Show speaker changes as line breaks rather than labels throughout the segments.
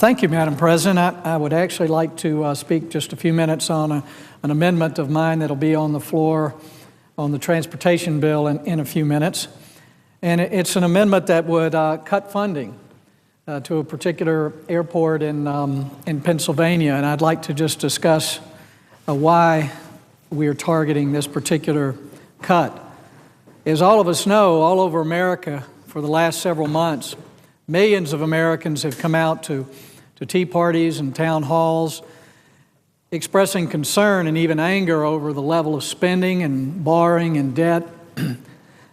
Thank you, Madam President. I would actually like to speak just a few minutes on an amendment of mine that'll be on the floor on the transportation bill in a few minutes. And it's an amendment that would cut funding to a particular airport in Pennsylvania. And I'd like to just discuss why we are targeting this particular cut. As all of us know, all over America for the last several months, millions of Americans have come out to tea parties and town halls expressing concern and even anger over the level of spending and borrowing and debt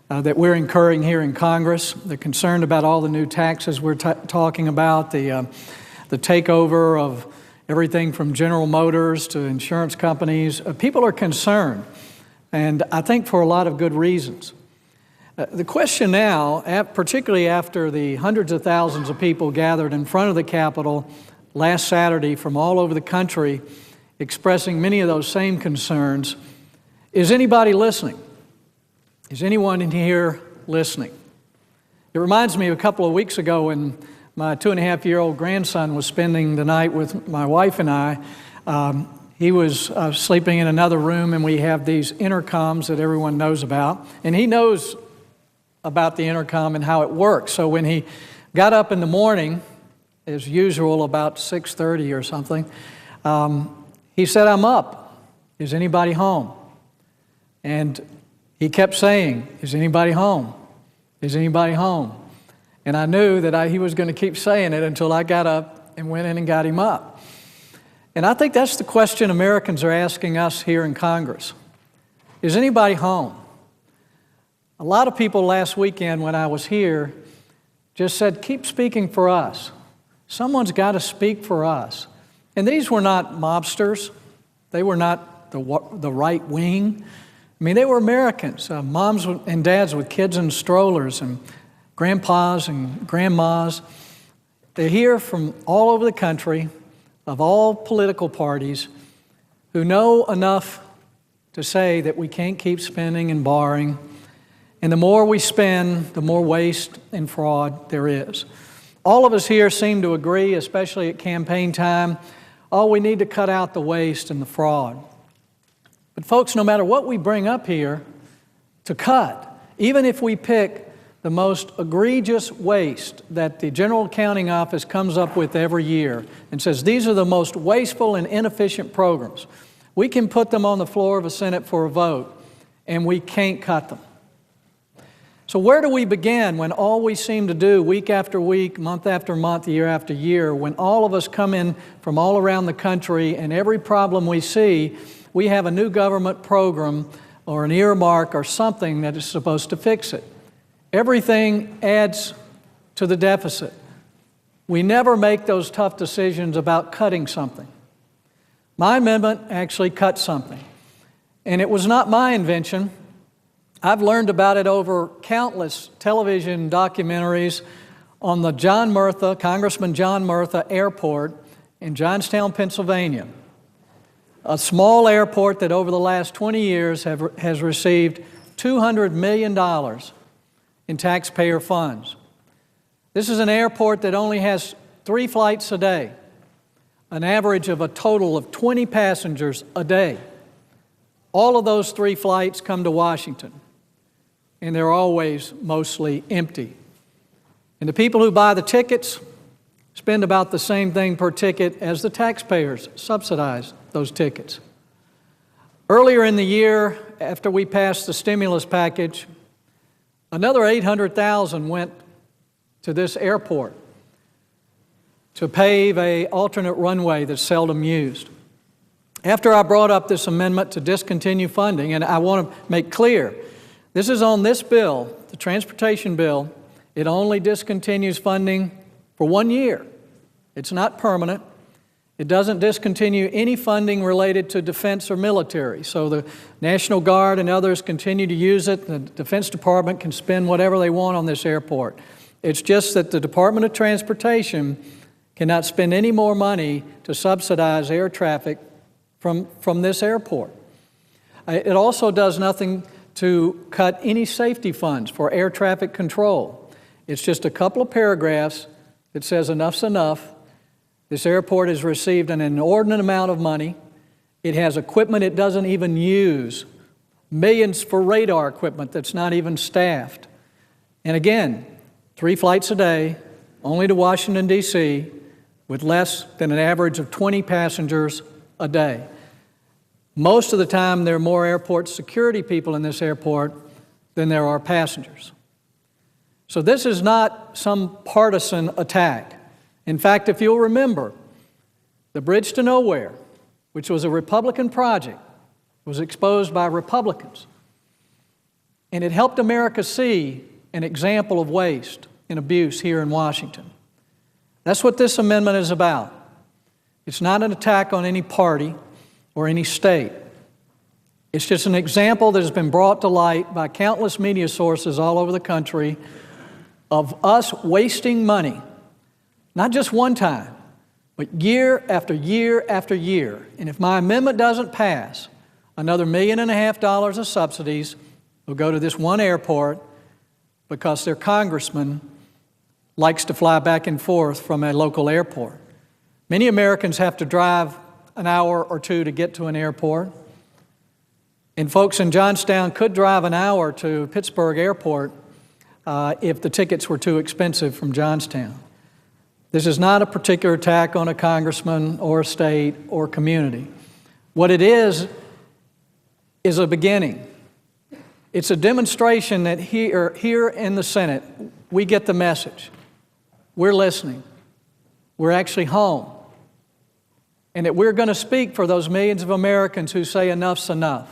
that we're incurring here in Congress. They're concerned about all the new taxes we're talking about, the takeover of everything from General Motors to insurance companies. People are concerned, and I think for a lot of good reasons. The question now, particularly after the hundreds of thousands of people gathered in front of the Capitol last Saturday from all over the country expressing many of those same concerns, is anybody listening? Is anyone in here listening? It reminds me of a couple of weeks ago when my 2.5-year-old grandson was spending the night with my wife and I. He was sleeping in another room, and we have these intercoms that everyone knows about, and he knows about the intercom and how it works. So when he got up in the morning, as usual, about 6:30 or something, he said, "I'm up. Is anybody home?" And he kept saying, "Is anybody home? Is anybody home?" And I knew that he was going to keep saying it until I got up and went in and got him up. And I think that's the question Americans are asking us here in Congress. Is anybody home? A lot of people last weekend when I was here just said, "Keep speaking for us. Someone's got to speak for us." And these were not mobsters. They were not the right wing. I mean, they were Americans, moms and dads with kids in strollers and grandpas and grandmas. They're here from all over the country, of all political parties, who know enough to say that we can't keep spending and borrowing. And the more we spend, the more waste and fraud there is. All of us here seem to agree, especially at campaign time, we need to cut out the waste and the fraud. But folks, no matter what we bring up here to cut, even if we pick the most egregious waste that the General Accounting Office comes up with every year and says these are the most wasteful and inefficient programs, we can put them on the floor of the Senate for a vote, and we can't cut them. So where do we begin when all we seem to do week after week, month after month, year after year, when all of us come in from all around the country and every problem we see, we have a new government program or an earmark or something that is supposed to fix it? Everything adds to the deficit. We never make those tough decisions about cutting something. My amendment actually cut something, and it was not my invention. I've learned about it over countless television documentaries on the Congressman John Murtha Airport in Johnstown, Pennsylvania, a small airport that over the last 20 years has received $200 million in taxpayer funds. This is an airport that only has 3 flights a day, an average of a total of 20 passengers a day. All of those 3 flights come to Washington, and they're always mostly empty. And the people who buy the tickets spend about the same thing per ticket as the taxpayers subsidize those tickets. Earlier in the year, after we passed the stimulus package, another $800,000 went to this airport to pave an alternate runway that's seldom used. After I brought up this amendment to discontinue funding, and I want to make clear, this is on this bill, the transportation bill. It only discontinues funding for 1 year. It's not permanent. It doesn't discontinue any funding related to defense or military. So the National Guard and others continue to use it. The Defense Department can spend whatever they want on this airport. It's just that the Department of Transportation cannot spend any more money to subsidize air traffic from this airport. It also does nothing to cut any safety funds for air traffic control. It's just a couple of paragraphs that says enough's enough. This airport has received an inordinate amount of money. It has equipment it doesn't even use, millions for radar equipment that's not even staffed. And again, 3 flights a day, only to Washington, D.C., with less than an average of 20 passengers a day. Most of the time, there are more airport security people in this airport than there are passengers. So this is not some partisan attack. In fact, if you'll remember, the Bridge to Nowhere, which was a Republican project, was exposed by Republicans. And it helped America see an example of waste and abuse here in Washington. That's what this amendment is about. It's not an attack on any party or any state. It's just an example that has been brought to light by countless media sources all over the country of us wasting money, not just one time, but year after year after year. And if my amendment doesn't pass, another $1.5 million of subsidies will go to this one airport because their congressman likes to fly back and forth from a local airport. Many Americans have to drive an hour or two to get to an airport. And folks in Johnstown could drive an hour to Pittsburgh Airport if the tickets were too expensive from Johnstown. This is not a particular attack on a congressman or a state or community. What it is a beginning. It's a demonstration that here in the Senate, we get the message. We're listening. We're actually home. And that we're going to speak for those millions of Americans who say enough's enough.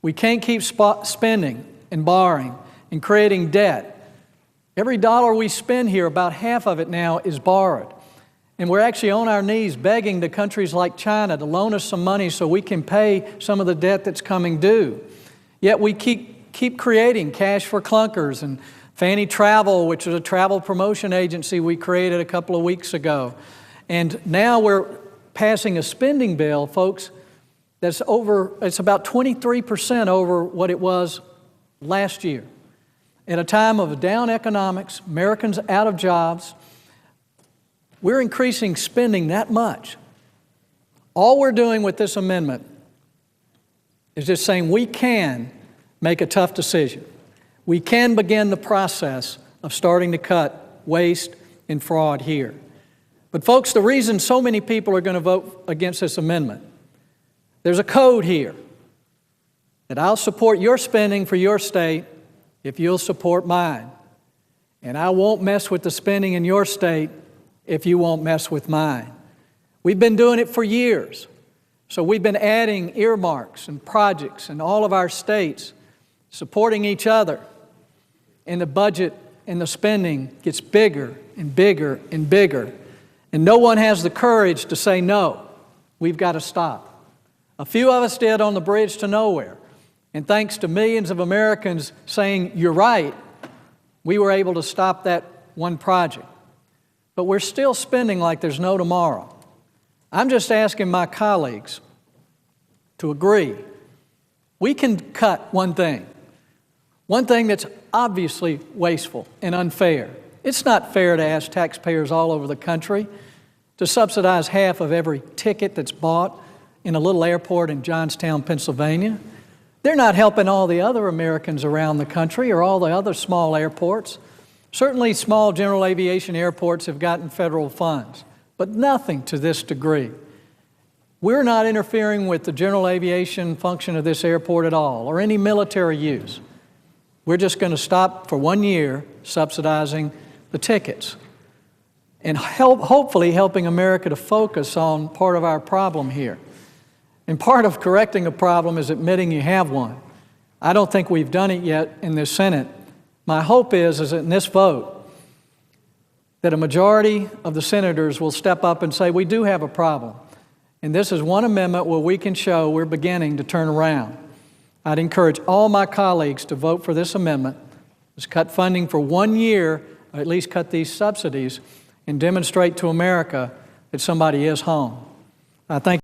We can't keep spending and borrowing and creating debt. Every dollar we spend here, about half of it now is borrowed. And we're actually on our knees begging to countries like China to loan us some money so we can pay some of the debt that's coming due. Yet we keep creating cash for clunkers and Fannie Travel, which is a travel promotion agency we created a couple of weeks ago. And now we're passing a spending bill, folks, it's about 23% over what it was last year. At a time of down economics, Americans out of jobs, we're increasing spending that much. All we're doing with this amendment is just saying we can make a tough decision. We can begin the process of starting to cut waste and fraud here. But folks, the reason so many people are going to vote against this amendment, there's a code here that I'll support your spending for your state if you'll support mine. And I won't mess with the spending in your state if you won't mess with mine. We've been doing it for years. So we've been adding earmarks and projects in all of our states, supporting each other. And the budget and the spending gets bigger and bigger and bigger. And no one has the courage to say, no, we've got to stop. A few of us did on the Bridge to Nowhere. And thanks to millions of Americans saying, you're right, we were able to stop that one project. But we're still spending like there's no tomorrow. I'm just asking my colleagues to agree. We can cut one thing that's obviously wasteful and unfair. It's not fair to ask taxpayers all over the country to subsidize half of every ticket that's bought in a little airport in Johnstown, Pennsylvania. They're not helping all the other Americans around the country or all the other small airports. Certainly small general aviation airports have gotten federal funds, but nothing to this degree. We're not interfering with the general aviation function of this airport at all, or any military use. We're just going to stop for 1 year subsidizing the tickets and hopefully helping America to focus on part of our problem here. And part of correcting a problem is admitting you have one. I don't think we've done it yet in this Senate. My hope is that in this vote, that a majority of the senators will step up and say, we do have a problem. And this is one amendment where we can show we're beginning to turn around. I'd encourage all my colleagues to vote for this amendment. Just cut funding for 1 year, or at least cut these subsidies, and demonstrate to America that somebody is home. I thank